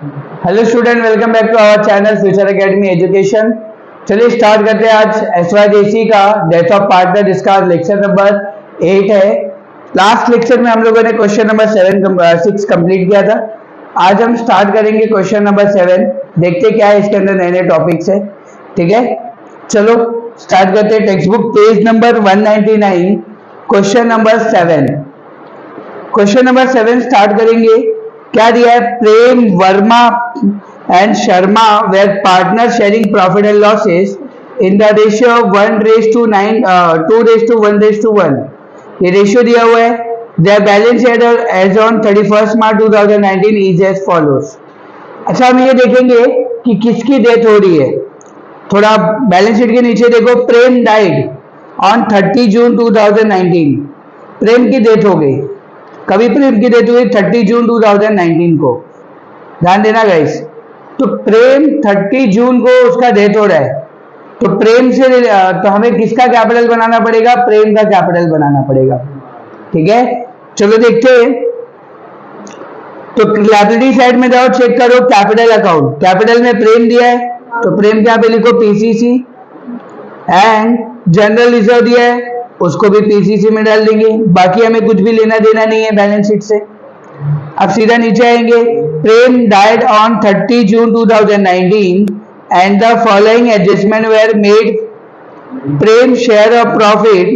Hello student, welcome back to our channel future academy education. चलिए start करते हैं आज SYJC का डेथ ऑफ पार्टनर, जिसका लेक्चर नंबर 8 है। लास्ट लेक्चर में हम लोगों ने क्वेश्चन नंबर 6 कंप्लीट किया था। आज हम स्टार्ट करेंगे क्वेश्चन नंबर 7। देखते क्या है इसके अंदर नए नए टॉपिक्स है। ठीक है, चलो स्टार्ट करते हैं। Textbook page number 199, question number 7। Question number 7 start करेंगे। क्या दिया है? Prem Verma and Sharma were partner sharing profit and losses in the ratio 1:9 2:1:1। ये रेशियो दिया हुआ है। Their balance sheet as on 31 March 2019 is as follows. अच्छा, हम ये देखेंगे कि किसकी डेथ हो रही है। थोड़ा बैलेंस शीट के नीचे देखो। प्रेम डाइड ऑन 30 जून 2019। प्रेम की डेथ हो गई। कभी प्रेम की डेथ हुई? 30 जून 2019 को। ध्यान देना गाइस। तो प्रेम 30 जून को उसका डेथ हो रहा है। तो प्रेम से तो हमें किसका कैपिटल बनाना पड़ेगा? प्रेम का कैपिटल बनाना पड़ेगा। ठीक है, चलो देखते हैं। तो लायबिलिटी साइड में जाओ, चेक करो कैपिटल अकाउंट। कैपिटल में प्रेम दिया है तो प्रेम क्या पे लिखो? PCC। एंड जनरल रिजर्व दिया है, उसको भी PCC में डाल देंगे। बाकी हमें कुछ भी लेना देना नहीं है बैलेंस शीट से। अब सीधा नीचे आएंगे। Prem died on 30 June 2019 and the following adjustment were made. Prem share of profit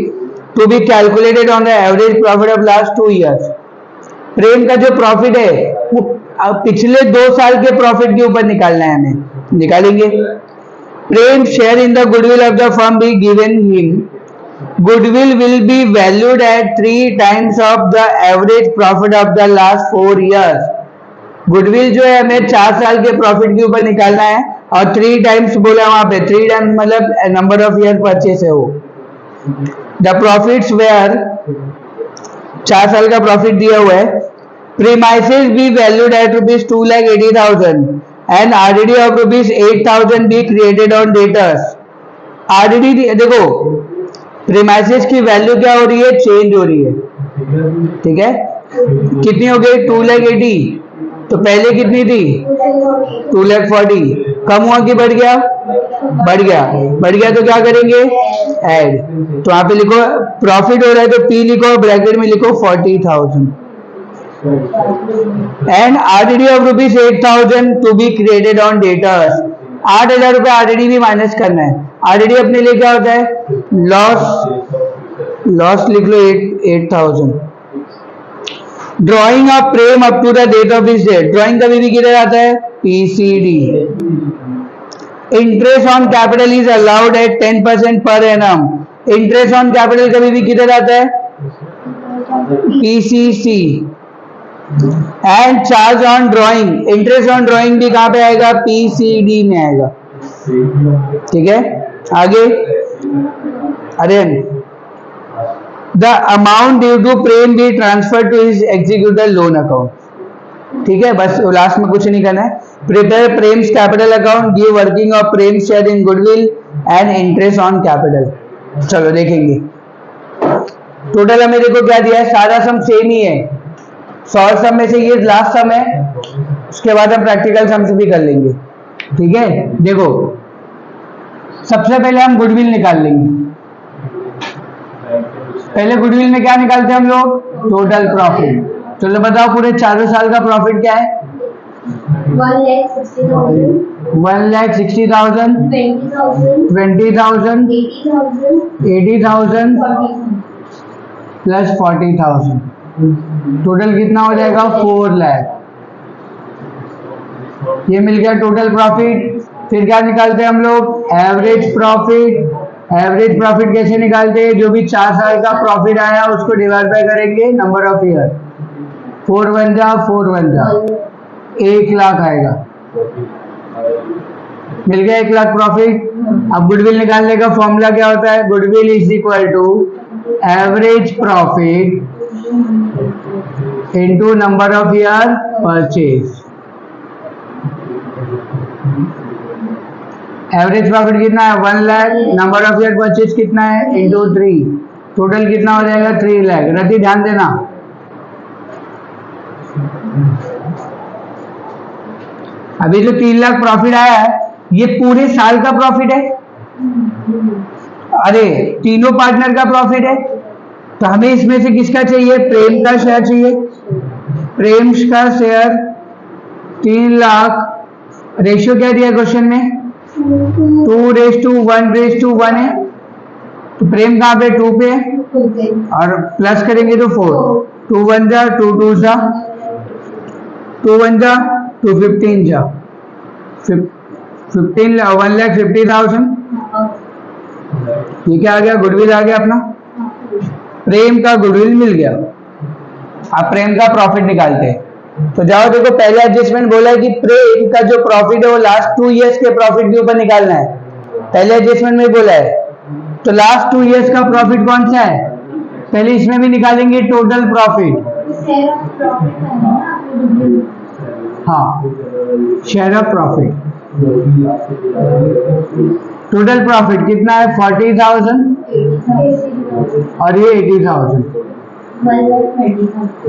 to be calculated on the average profit of last 2 years. Prem का जो प्रॉफिट है वो पिछले 2 साल के प्रॉफिट के ऊपर निकालना है, हमें निकालेंगे। Prem share in the goodwill of the firm be given him. Goodwill will be valued at 3 times of the average profit of the last 4 years. Goodwill जो है हमें 4 साल के प्रॉफिट के ऊपर निकालना है और 3 टाइम्स बोला वहां पे। 3 टाइम्स मतलब नंबर ऑफ ईयर परचेस है वो। द प्रॉफिट्स वेयर 4 साल का प्रॉफिट दिया हुआ है। Premises be valued at ₹2,80,000 and RDD of ₹8,000 B created on debtors. RDD देखो, प्रीमाइसेस की वैल्यू क्या हो रही है? चेंज हो रही है। ठीक है, कितनी हो गई? 2,80,000। तो पहले कितनी थी? 2,40,000। कम हुआ कि बढ़ गया? बढ़ गया। बढ़ गया तो क्या करेंगे? ऐड। तो यहाँ पे लिखो प्रॉफिट हो रहा है तो P लिखो, ब्रैकेट में लिखो 40,000 and RDD of ₹8,000 to be created on debtors. 8,000 रुपए RDD भी माइनस करना है। RDD अपने लिए क्या होता है? लॉस लिख लो 8,000। Drawing of Prem up to the date of his death. Drawing कभी भी किधर आता है? PCD। Interest on capital is allowed at 10% per annum. Interest on capital कभी भी किधर आता है? PCC। And charge on drawing. Interest on drawing भी कहां पे आएगा? PCD में आएगा। ठीक है, आगे। अरे the amount due to Prem be transfer to his executor loan account. ठीक है, बस लास्ट में कुछ नहीं करना है। Prepare Prem's capital account, give working of Prem share in goodwill and interest on capital. चलो देखेंगे। टोटल हमें देखो क्या दिया है, सारा सम सेम ही है। सॉल्व सम में से ये लास्ट सम है, उसके बाद हम प्रैक्टिकल सम से भी कर लेंगे। ठीक है, देखो सबसे पहले हम गुडविल निकाल लेंगे। पहले गुडविल में क्या निकालते हैं हम लोग? Total profit. चलो बताओ पूरे 4 साल का प्रॉफिट क्या है? 1,60,000 1,60,000 20,000 80,000 प्लस 40,000। टोटल कितना हो जाएगा? 4 लाख। ये मिल गया टोटल प्रॉफिट। फिर क्या निकालते हैं हम लोग? Average profit. एवरेज प्रॉफिट कैसे निकालते हैं? जो भी 4 साल का प्रॉफिट आया उसको डिवाइड बाय करेंगे नंबर ऑफ ईयर। 4 1 जा 1 लाख आएगा। मिल गया 1 लाख प्रॉफिट। अब गुडविल निकालने का फॉर्मूला क्या होता है? Goodwill is equal to average profit into number of year purchase. Average profit कितना है? 1 lakh. Number of year purchase कितना है? इंटू 3। टोटल कितना हो जाएगा? 3 लाख। रति ध्यान देना, अभी जो 3 लाख प्रॉफिट आया है ये पूरे साल का प्रॉफिट है, अरे तीनों पार्टनर का प्रॉफिट है। तो हमें इसमें से किसका चाहिए? प्रेम का शेयर चाहिए। प्रेम का शेयर 3 लाख, रेशियो क्या दिया क्वेश्चन में? 2:1:1 है। तो प्रेम कहाँ पे? 2 पे है, और प्लस करेंगे तो 4, 2 1 जा, 2 2 जा, 2 1 जा, 2 15 जा, 1,50,000। ये क्या आ गया? गुडविल आ गया अपना, प्रेम का गुडविल मिल गया। आप प्रेम का प्रॉफिट निकालते हैं तो जाओ देखो, पहले एडजस्टमेंट बोला है कि प्रेम का जो प्रॉफिट है वो लास्ट 2 इयर्स के प्रॉफिट के ऊपर निकालना है, पहले एडजस्टमेंट में बोला है। तो लास्ट 2 इयर्स का प्रॉफिट कौन सा है? पहले इसमें भी निकालेंगे टोटल प्रॉफिट। हाँ, share of profit, total profit कितना है? 40,000 और ये 80,000,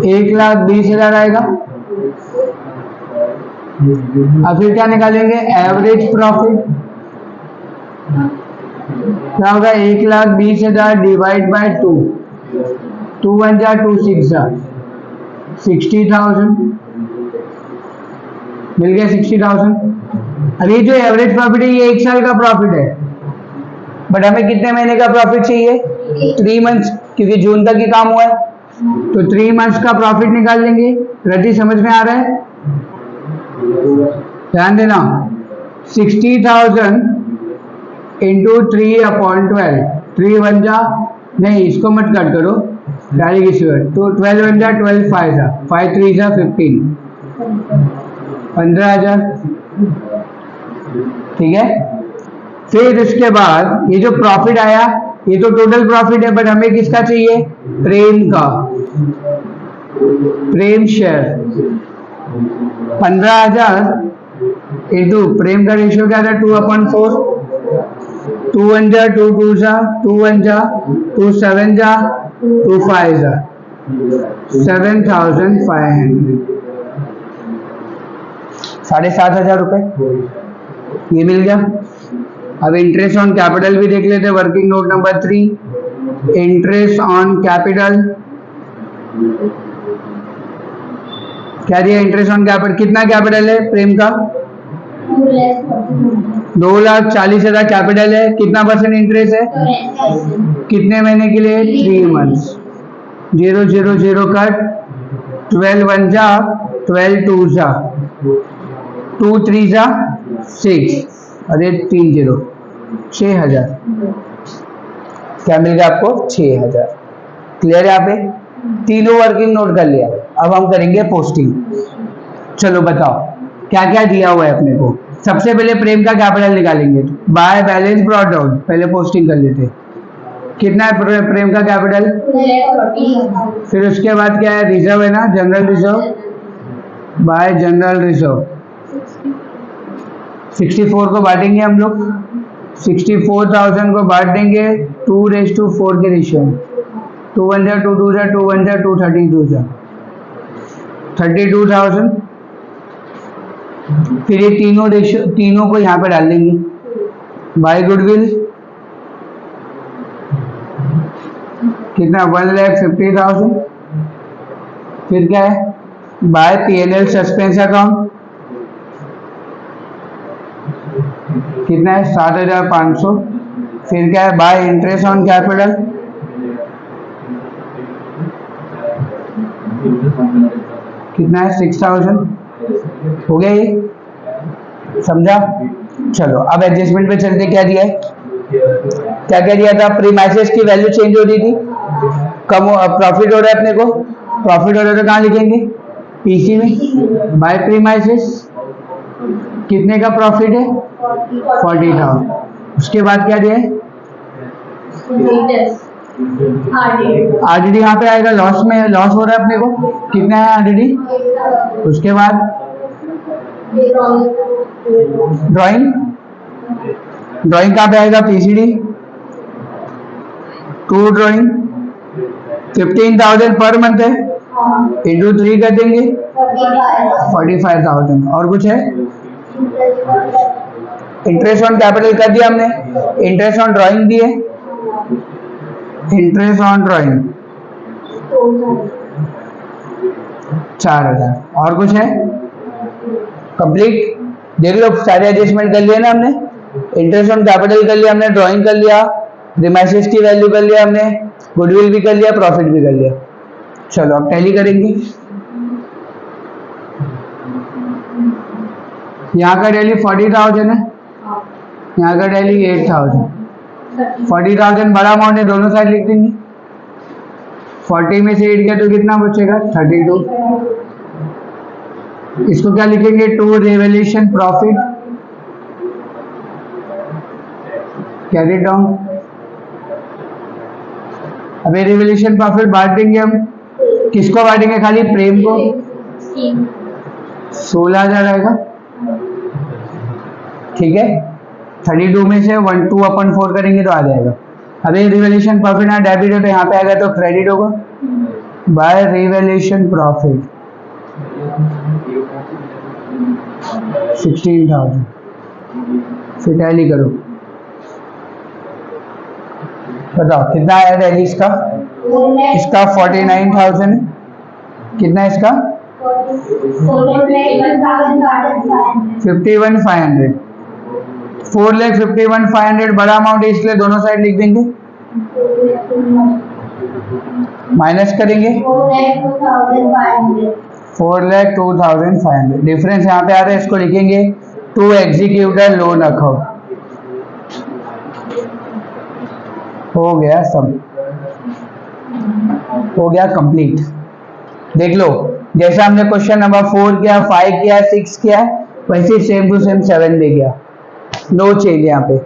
1,20,000 आएगा। अब फिर क्या निकालेंगे? एवरेज प्रॉफिट क्या होगा? 1,20,000 डिवाइड बाय 2, 2 1 जा, 2 6 जा, 60,000 मिल गया। 60,000। अब ये जो एवरेज प्रॉफिट है ये 1 साल का प्रॉफिट है, बट हमें कितने महीने का प्रॉफिट चाहिए? 3 मंथ्स, क्योंकि जून तक ही काम हुआ है। तो 3 मंथ्स का प्रॉफिट निकाल लेंगे। रजी समझ में आ रहा है? ध्यान देना, 60,000 इंटू 3/12, 3 1 जा, नहीं इसको मत कट करो, डायरेक्ट इसी बार। तो 12 1 जा, 12 5 जा, 5 3 जा, 15, 15,000। ठीक है। फिर उसके बाद ये जो प्रॉफिट आया ये तो टोटल प्रॉफिट है, बट हमें किसका चाहिए? प्रेम का, प्रेम शेयर 15,000 इंटू प्रेम का रेशियो क्या था? 2/4, 2 1 जा, 2 2 जा, 2 1 जा, 2 7 जा, 2 5 जा, 7,500, 7,500 रुपए ये मिल गया। अब इंटरेस्ट ऑन कैपिटल भी देख लेते हैं, working note number 3। Interest on capital क्या दिया? इंटरेस्ट ऑन कैपिटल कितना कैपिटल है प्रेम का? 2,40,000 कैपिटल है। कितना % इंटरेस्ट है? कितने महीने के लिए? 3 मंथ्स। 0 0 0 कट, 12 1 जा, 12 2 जा, 2 3 जा, 6 और ये 3 0, 6,000। क्या मिल गया आपको? 6,000। क्लियर है? यहाँ पे तीनों वर्किंग नोट कर लिया। अब हम करेंगे पोस्टिंग। चलो बताओ क्या क्या दिया हुआ है अपने को। सबसे पहले प्रेम का कैपिटल निकालेंगे, बाय बैलेंस ब्रॉट डाउन, पहले पोस्टिंग कर लेते। कितना है प्रेम का कैपिटल? फिर उसके बाद क्या है? रिजर्व है ना, general reserve, bye general reserve 64 को बांटेंगे हम लोग, 64,000 को बांट देंगे 2:4 के रेशियो में। 2 1 जा, 2 2 जा, 2 1 जा, 2 32 जा, 32,000। फिर ये तीनों रेशियो, तीनों को यहाँ पे डाल देंगे। बाय गुडविल कितना? 1,50,000। फिर क्या है? बाय P&L सस्पेंस अकाउंट कितना है? 7,500। फिर क्या है? बाय इंटरेस्ट ऑन कैपिटल कितना है? 6,000। हो गया ये, समझा? चलो अब एडजस्टमेंट पे चलते। क्या दिया है? क्या क्या दिया था? प्रीमाइसेस की वैल्यू चेंज हो रही थी, कम प्रॉफिट हो रहा है अपने को। प्रॉफिट हो रहा है तो कहाँ लिखेंगे? पीसी में। बाय प्रीमाइसेस कितने का प्रॉफिट है? 40,000। उसके बाद क्या दिया है? आरडीडी यहाँ पे आएगा, लॉस में, लॉस हो रहा है अपने को। कितना है आरडीडी? उसके बाद ड्राइंग, ड्राइंग कहाँ पे आएगा? पीसीडी 2 ड्राइंग 15,000 पर मंथ है, इंटू 3 कर देंगे 45,000। और कुछ है? इंटरेस्ट ऑन कैपिटल कर दिया हमने, इंटरेस्ट ऑन ड्राइंग दिए, इंटरेस्ट ऑन ड्राइंग 4000। और कुछ है? कंप्लीट। देख लो सारे एडजस्टमेंट कर लिए ना हमने, इंटरेस्ट ऑन कैपिटल कर लिया हमने, ड्राइंग कर लिया, प्रीमाइसेस की वैल्यू कर लिया हमने, गुडविल भी कर लिया, प्रॉफिट भी कर लिया। चलो अब टैली करेंगे। यहाँ का टैली 40,000 है, यहाँ का टैली 8,000। 40,000 बड़ा अमाउंट है, दोनों साइड लिख देंगे। 40 में से 8 किया तो कितना बचेगा? 32। इसको क्या लिखेंगे? To revaluation profit, carry down. अब ये रिवैल्यूएशन प्रॉफिट बांट देंगे हम, किसको बांटेंगे? खाली प्रेम को। 16,000 आएगा, ठीक है। 32 में से 1 2/4 करेंगे तो आ जाएगा। अब ये रिवैल्यूएशन प्रॉफिट यहाँ डेबिट है तो यहाँ पे आएगा तो क्रेडिट होगा बाय रिवैल्यूएशन प्रॉफिट 16,000। फिर टैली करो, बताओ कितना आया टैली इसका? इसका 49,000। कितना इसका? 51,500। 4,51,500 बड़ा अमाउंट है इसलिए दोनों साइड लिख देंगे, माइनस करेंगे 4,02,500। डिफरेंस यहाँ पे आ रहा है, इसको लिखेंगे टू एग्जीक्यूटर लोन अकाउंट। हो गया सब, हो गया कंप्लीट। देख लो जैसा हमने क्वेश्चन नंबर 4 किया, 5 किया, 6 किया, वैसे सेम टू सेम 7 भी किया, नो चेंज यहाँ पे,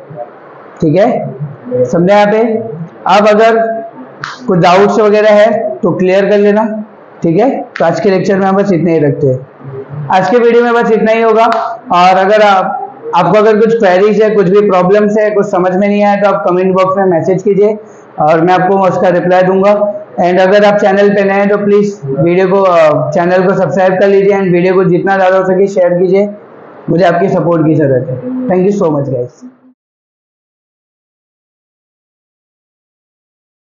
ठीक है। समझा यहाँ पे? अब अगर कुछ डाउट्स वगैरह है तो क्लियर कर लेना, ठीक है। तो आज के लेक्चर में हम बस इतना ही रखते हैं, आज के वीडियो में बस इतना ही होगा। और अगर आपको अगर कुछ क्वेरीज है, कुछ भी प्रॉब्लम्स है, कुछ समझ में नहीं आया तो आप कमेंट बॉक्स में मैसेज कीजिए और मैं आपको उसका रिप्लाई दूंगा। एंड अगर आप चैनल पे नए हैं तो प्लीज वीडियो को चैनल को सब्सक्राइब कर लीजिए एंड वीडियो को जितना ज़्यादा हो सके शेयर कीजिए, मुझे आपकी सपोर्ट की जरूरत है। Thank you so much guys.